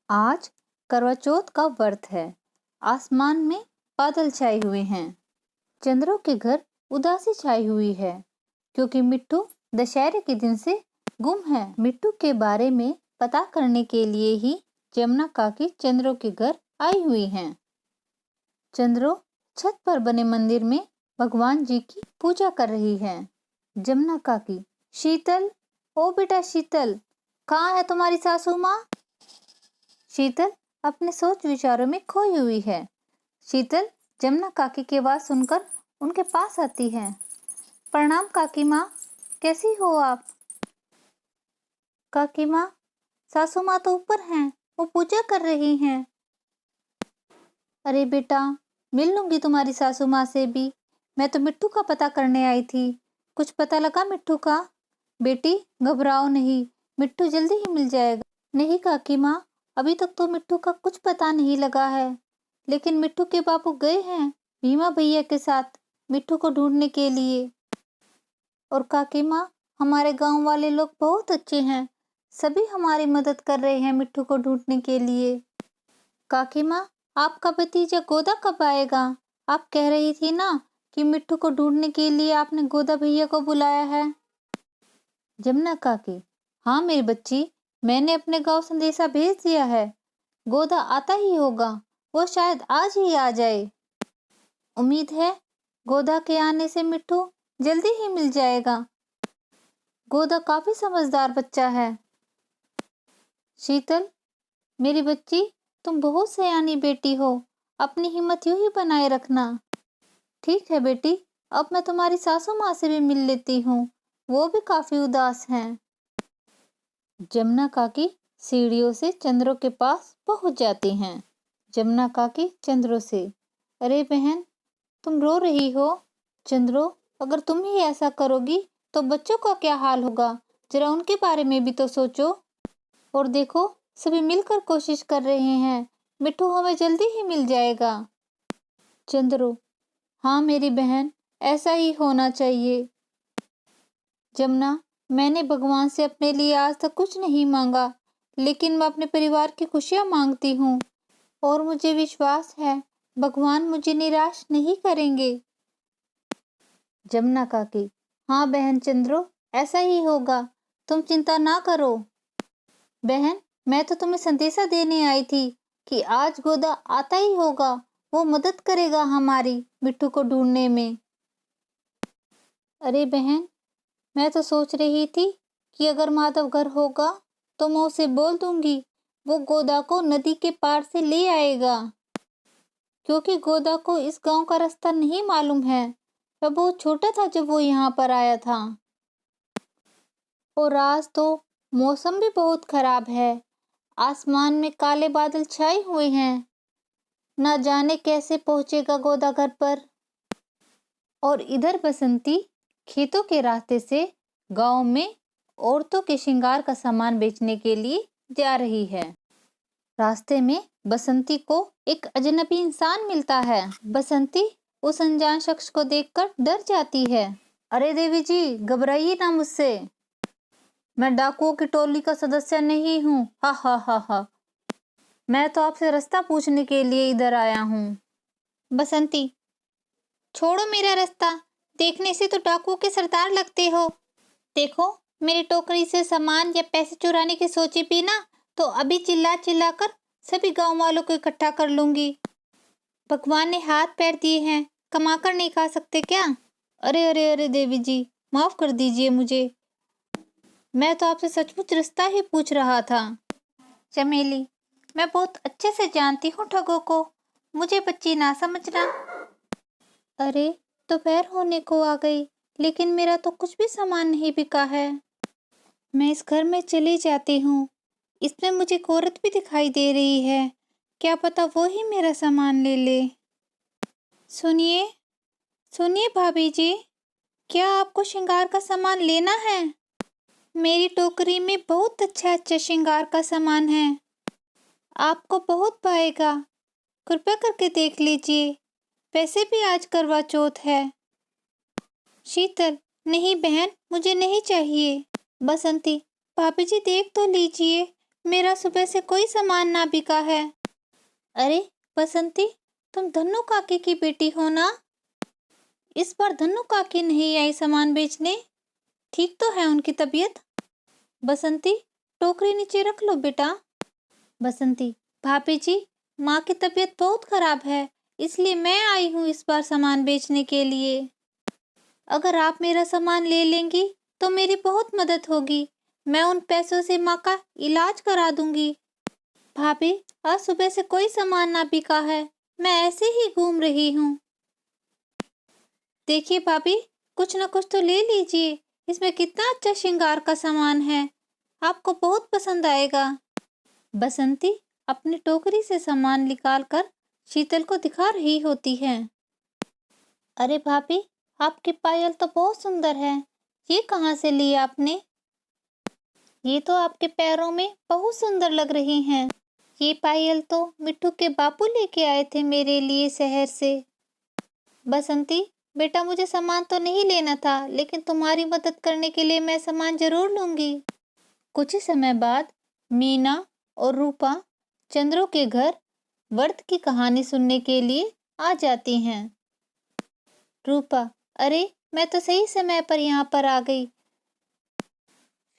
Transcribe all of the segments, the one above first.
आज करवा चौथ का व्रत है। आसमान में बादल छाए हुए हैं। चंद्रों के घर उदासी छाई हुई है क्योंकि मिट्टू दशहरे के दिन से गुम है। मिट्टू के बारे में पता करने के लिए ही जमुना काकी चंद्रों के घर आई हुई हैं। चंद्रों छत पर बने मंदिर में भगवान जी की पूजा कर रही है। जमुना काकी, शीतल, ओ बेटा शीतल, कहाँ है तुम्हारी सासू माँ? शीतल अपने सोच विचारों में खोई हुई है। शीतल जमुना काकी की आवाज सुनकर उनके पास आती है। प्रणाम काकी माँ, कैसी हो आप? काकी माँ, सासू माँ तो ऊपर हैं, वो पूजा कर रही हैं। अरे बेटा, मिल लूंगी तुम्हारी सासू माँ से भी। मैं तो मिट्टू का पता करने आई थी। कुछ पता लगा मिट्टू का? बेटी घबराओ नहीं, मिट्टू जल्दी ही मिल जाएगा। नहीं काकी माँ, अभी तक तो मिट्टू का कुछ पता नहीं लगा है, लेकिन मिट्टू के बापू गए हैं भीमा भैया के साथ मिट्टू को ढूंढने के लिए। और काकी माँ, हमारे गांव वाले लोग बहुत अच्छे हैं, सभी हमारी मदद कर रहे हैं मिट्टू को ढूंढने के लिए। काकी माँ, आपका भतीजा गोदा कब आएगा? आप कह रही थी ना कि मिट्टू को ढूंढने के लिए आपने गोदा भैया को बुलाया है। जमुना काकी, हाँ मेरी बच्ची, मैंने अपने गांव संदेशा भेज दिया है। गोदा आता ही होगा, वो शायद आज ही आ जाए। उम्मीद है गोदा के आने से मिट्टू जल्दी ही मिल जाएगा। गोदा काफी समझदार बच्चा है। शीतल, मेरी बच्ची, तुम बहुत सयानी बेटी हो, अपनी हिम्मत यूं ही बनाए रखना। ठीक है बेटी, अब मैं तुम्हारी सासू माँ से भी मिल लेती हूँ, वो भी काफी उदास हैं। जमुना काकी सीढ़ियों से चंद्रों के पास पहुंच जाती हैं। जमुना काकी चंद्रों से, अरे बहन, तुम रो रही हो? चंद्रो, अगर तुम ही ऐसा करोगी तो बच्चों का क्या हाल होगा? जरा उनके बारे में भी तो सोचो। और देखो, सभी मिलकर कोशिश कर रहे हैं, मिट्टू हमें जल्दी ही मिल जाएगा। चंद्रो, हाँ मेरी बहन, ऐसा ही होना चाहिए। जमुना, मैंने भगवान से अपने लिए आज तक कुछ नहीं मांगा, लेकिन मैं अपने परिवार की खुशियां मांगती हूँ और मुझे विश्वास है भगवान मुझे निराश नहीं करेंगे। जमुना काकी, हाँ बहन चंद्रो, ऐसा ही होगा, तुम चिंता ना करो। बहन, मैं तो तुम्हें संदेशा देने आई थी कि आज गोदा आता ही होगा, वो मदद करेगा हमारी मिट्टू को ढूंढने में। अरे बहन, मैं तो सोच रही थी कि अगर माधव घर होगा तो मैं उसे बोल दूंगी वो गोदा को नदी के पार से ले आएगा, क्योंकि गोदा को इस गांव का रास्ता नहीं मालूम है। वह बहुत छोटा था जब वो यहाँ पर आया था। और आज तो मौसम भी बहुत खराब है, आसमान में काले बादल छाए हुए हैं, ना जाने कैसे पहुंचेगा गोदा घर पर। और इधर बसंती खेतों के रास्ते से गांव में औरतों के श्रृंगार का सामान बेचने के लिए जा रही है। रास्ते में बसंती को एक अजनबी इंसान मिलता है। बसंती उस अनजान शख्स को देखकर डर जाती है। अरे देवी जी, घबराइए ना मुझसे, मैं डाकुओं की टोली का सदस्य नहीं हूँ। हा हा हा हा, मैं तो आपसे रास्ता पूछने के लिए इधर आया हूँ। बसंती, छोड़ो मेरा रास्ता, देखने से तो डाकुओं के सरदार लगते हो। देखो, मेरी टोकरी से सामान या पैसे चुराने की सोची भी ना तो अभी चिल्ला चिल्ला कर सभी गांव वालों को इकट्ठा कर लूंगी। भगवान ने हाथ पैर दिए हैं, कमा कर नहीं खा सकते क्या? अरे अरे अरे देवी जी, माफ कर दीजिए मुझे, मैं तो आपसे सचमुच रास्ता ही पूछ रहा था। चमेली, मैं बहुत अच्छे से जानती हूँ ठगों को, मुझे बच्ची ना समझना। अरे, दोपहर होने को आ गई, लेकिन मेरा तो कुछ भी सामान नहीं बिका है। मैं इस घर में चली जाती हूँ, इसमें मुझे एक औरत भी दिखाई दे रही है, क्या पता वो ही मेरा सामान ले ले। सुनिए सुनिए भाभी जी, क्या आपको श्रृंगार का सामान लेना है? मेरी टोकरी में बहुत अच्छा अच्छा श्रृंगार का सामान है, आपको बहुत भाएगा, कृपया करके देख लीजिए, वैसे भी आज करवा चौथ है। शीतल, नहीं बहन, मुझे नहीं चाहिए। बसंती, भाभी जी देख तो लीजिए, मेरा सुबह से कोई सामान ना बिका है। अरे बसंती, तुम धन्नू काकी की बेटी हो ना? इस बार धन्नू काकी नहीं आई सामान बेचने। ठीक तो है उनकी तबीयत? बसंती, टोकरी नीचे रख लो बेटा। बसंती, भाभी जी, माँ की तबीयत बहुत खराब है, इसलिए मैं आई हूँ इस बार सामान बेचने के लिए। अगर आप मेरा सामान ले लेंगी तो मेरी बहुत मदद होगी। मैं उन पैसों से माँ का इलाज करा दूंगी। भाभी, आज सुबह से कोई सामान ना बिका है, मैं ऐसे ही घूम रही हूँ। देखिए भाभी, कुछ ना कुछ तो ले लीजिए, इसमें कितना अच्छा श्रृंगार का सामान है, आपको बहुत पसंद आएगा। बसंती अपनी टोकरी से सामान निकालकर शीतल को दिखा रही होती है। अरे भाभी, आपकी पायल तो बहुत सुंदर है, ये कहाँ से ली आपने? ये तो आपके पैरों में बहुत सुंदर लग रही हैं। ये पायल तो मिट्टू के बापू लेके आए थे मेरे लिए शहर से। बसंती बेटा, मुझे सामान तो नहीं लेना था, लेकिन तुम्हारी मदद करने के लिए मैं सामान जरूर लूंगी। कुछ ही समय बाद मीना और रूपा चंद्रो के घर व्रत की कहानी सुनने के लिए आ जाती हैं। रूपा, अरे मैं तो सही समय पर यहाँ पर आ गई।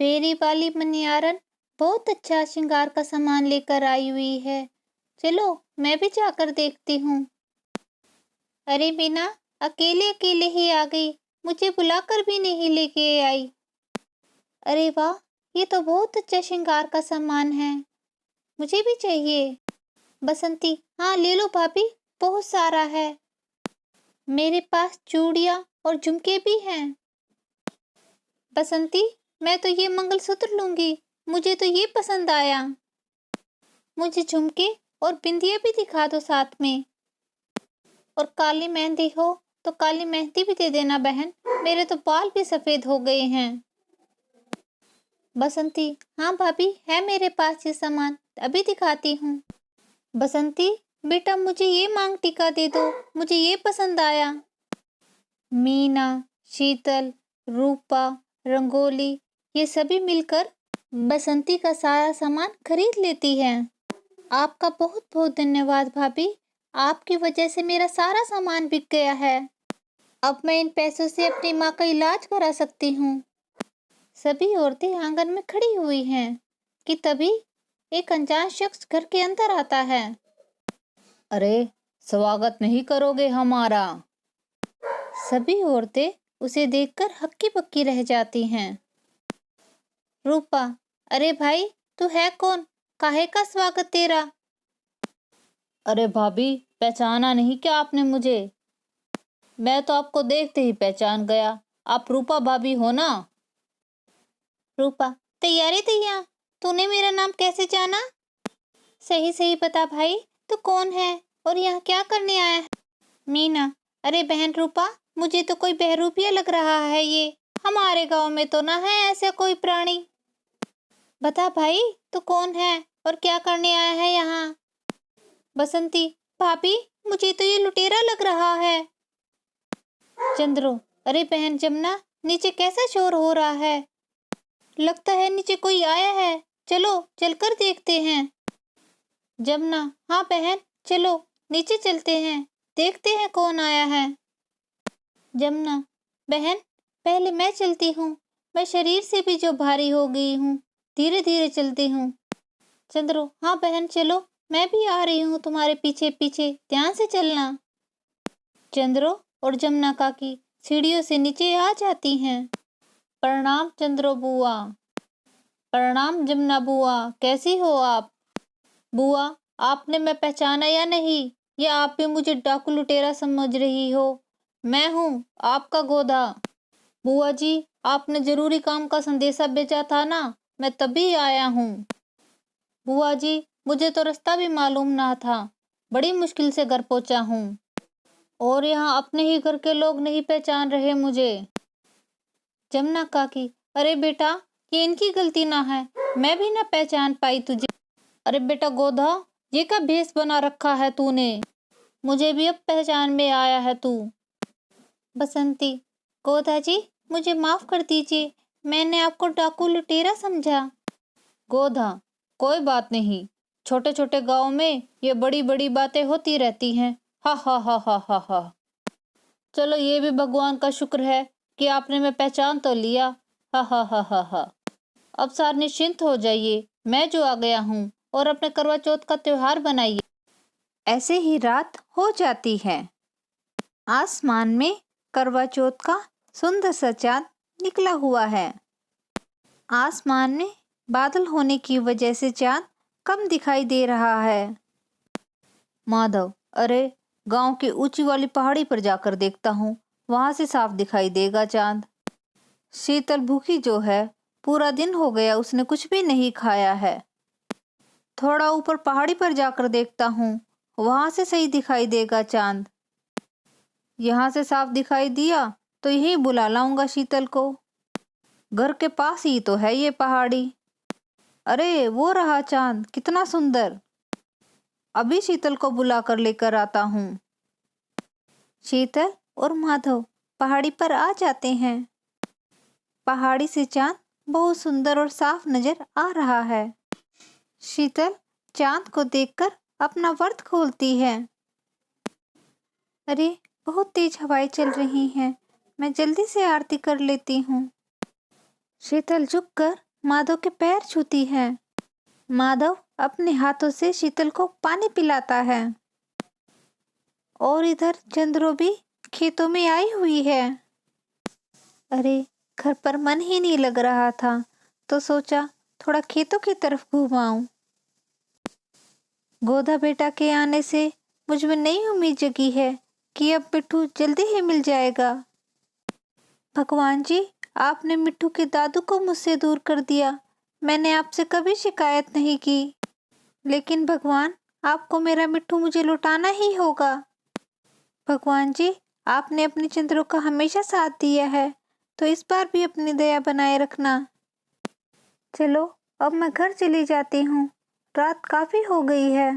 फेरी वाली मनियारन बहुत अच्छा श्रृंगार का सामान लेकर आई हुई है, चलो मैं भी जाकर देखती हूँ। अरे मीना, अकेले अकेले ही आ गई, मुझे बुलाकर भी नहीं लेके आई। अरे वाह, ये तो बहुत अच्छा श्रृंगार का सामान है, मुझे भी चाहिए। बसंती, हाँ ले लो भाभी, बहुत सारा है, मेरे पास चूड़ियाँ और झुमके भी हैं। बसंती, मैं तो ये मंगलसूत्र लूंगी, मुझे तो ये पसंद आया। मुझे झुमके और बिंदिया भी दिखा दो साथ में। और काली मेहंदी हो तो काली मेहंदी भी दे देना बहन, मेरे तो बाल भी सफेद हो गए हैं। बसंती, हाँ भाभी, है मेरे पास ये सामान, अभी दिखाती हूँ। बसंती बेटा, मुझे ये मांग टीका दे दो, मुझे ये पसंद आया। मीना, शीतल, रूपा, रंगोली, ये सभी मिलकर बसंती का सारा सामान खरीद लेती हैं। आपका बहुत बहुत धन्यवाद भाभी, आपकी वजह से मेरा सारा सामान बिक गया है। अब मैं इन पैसों से अपनी माँ का इलाज करा सकती हूँ। सभी औरतें आंगन में खड़ी हुई हैं कि तभी एक अनजान शख्स घर के अंदर आता है। अरे, स्वागत नहीं करोगे हमारा? सभी औरतें उसे देखकर हक्की बक्की रह जाती हैं। रूपा, अरे भाई, तू है कौन, काहे का स्वागत तेरा? अरे भाभी, पहचाना नहीं क्या आपने मुझे? मैं तो आपको देखते ही पहचान गया, आप रूपा भाभी हो ना? रूपा, तैयारी तैयार, तूने मेरा नाम कैसे जाना? सही सही बता भाई, तू कौन है और यहाँ क्या करने आया है? मीना, अरे बहन रूपा, मुझे तो कोई बहरूपिया लग रहा है ये, हमारे गांव में तो ना है ऐसा कोई प्राणी। बता भाई, तू कौन है और क्या करने आया है यहाँ? बसंती, भाभी, मुझे तो ये लुटेरा लग रहा है। चंद्रो, अरे बहन जमुना, नीचे कैसा शोर हो रहा है? लगता है नीचे कोई आया है, चलो चलकर देखते हैं। जमुना, हाँ बहन, चलो नीचे चलते हैं, देखते हैं कौन आया है। जमुना, बहन पहले मैं चलती हूँ, मैं शरीर से भी जो भारी हो गई हूँ, धीरे धीरे चलती हूँ। चंद्रो, हाँ बहन चलो, मैं भी आ रही हूँ तुम्हारे पीछे पीछे, ध्यान से चलना। चंद्रो और जमुना काकी सीढ़ियों से नीचे आ जाती हैं। प्रणाम चंद्रो बुआ। प्रणाम जमुना बुआ, कैसी हो आप? बुआ, आपने मैं पहचाना या नहीं, या आप भी मुझे डाकू लुटेरा समझ रही हो? मैं हूँ आपका गोधा। बुआ जी, आपने जरूरी काम का संदेशा भेजा था ना, मैं तभी आया हूँ। बुआ जी, मुझे तो रास्ता भी मालूम ना था, बड़ी मुश्किल से घर पहुंचा हूँ, और यहाँ अपने ही घर के लोग नहीं पहचान रहे मुझे। जमुना काकी, अरे बेटा, ये इनकी गलती ना है, मैं भी ना पहचान पाई तुझे। अरे बेटा गोधा, ये क्या भेष बना रखा है तूने, मुझे भी अब पहचान में आया है तू। बसंती, गोधा जी मुझे माफ कर दीजिए, मैंने आपको डाकू लुटेरा समझा। गोधा, कोई बात नहीं, छोटे छोटे गांव में ये बड़ी बड़ी बातें होती रहती हैं। हा हा हा हा हा हा। चलो ये भी भगवान का शुक्र है कि आपने मैं पहचान तो लिया। हा हा हा हा हा। अब सार निश्चिंत हो जाइए, मैं जो आ गया हूँ, और अपने करवा चौथ का त्योहार बनाइए। ऐसे ही रात हो जाती है। आसमान में करवा चौथ का सुंदर सा चांद निकला हुआ है। आसमान में बादल होने की वजह से चांद कम दिखाई दे रहा है। माधव, अरे गांव की ऊंची वाली पहाड़ी पर जाकर देखता हूँ, वहां से साफ दिखाई देगा चांद। शीतल भूखी जो है, पूरा दिन हो गया उसने कुछ भी नहीं खाया है। थोड़ा ऊपर पहाड़ी पर जाकर देखता हूँ, वहां से सही दिखाई देगा चांद। यहाँ से साफ दिखाई दिया तो यही बुला लाऊंगा शीतल को। घर के पास ही तो है ये पहाड़ी। अरे वो रहा चांद, कितना सुंदर। अभी शीतल को बुला कर लेकर आता हूँ। शीतल और माधव पहाड़ी पर आ जाते हैं। पहाड़ी से चांद बहुत सुंदर और साफ नजर आ रहा है। शीतल चांद को देखकर अपना व्रत खोलती है। अरे बहुत तेज हवाएं चल रही हैं, मैं जल्दी से आरती कर लेती हूँ। शीतल झुककर माधव के पैर छूती है। माधव अपने हाथों से शीतल को पानी पिलाता है। और इधर चंद्रो भी खेतों में आई हुई है। अरे घर पर मन ही नहीं लग रहा था, तो सोचा थोड़ा खेतों की तरफ घूम आऊं। गोदा बेटा के आने से मुझ में नई उम्मीद जगी है कि अब मिट्ठू जल्दी ही मिल जाएगा। भगवान जी, आपने मिट्ठू के दादू को मुझसे दूर कर दिया। मैंने आपसे कभी शिकायत नहीं की, लेकिन भगवान, आपको मेरा मिट्ठू मुझे लौटाना ही होगा। भगवान जी, आपने अपने चंद्रों का हमेशा साथ दिया है, तो इस बार भी अपनी दया बनाए रखना। चलो अब मैं घर चली जाती हूँ, रात काफी हो गई है।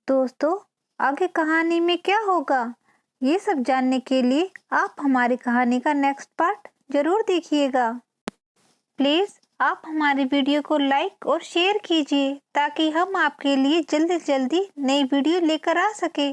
दोस्तों, आगे कहानी में क्या होगा, ये सब जानने के लिए आप हमारी कहानी का नेक्स्ट पार्ट जरूर देखिएगा। प्लीज आप हमारी वीडियो को लाइक और शेयर कीजिए, ताकि हम आपके लिए जल्दी जल्दी नई वीडियो लेकर आ सके।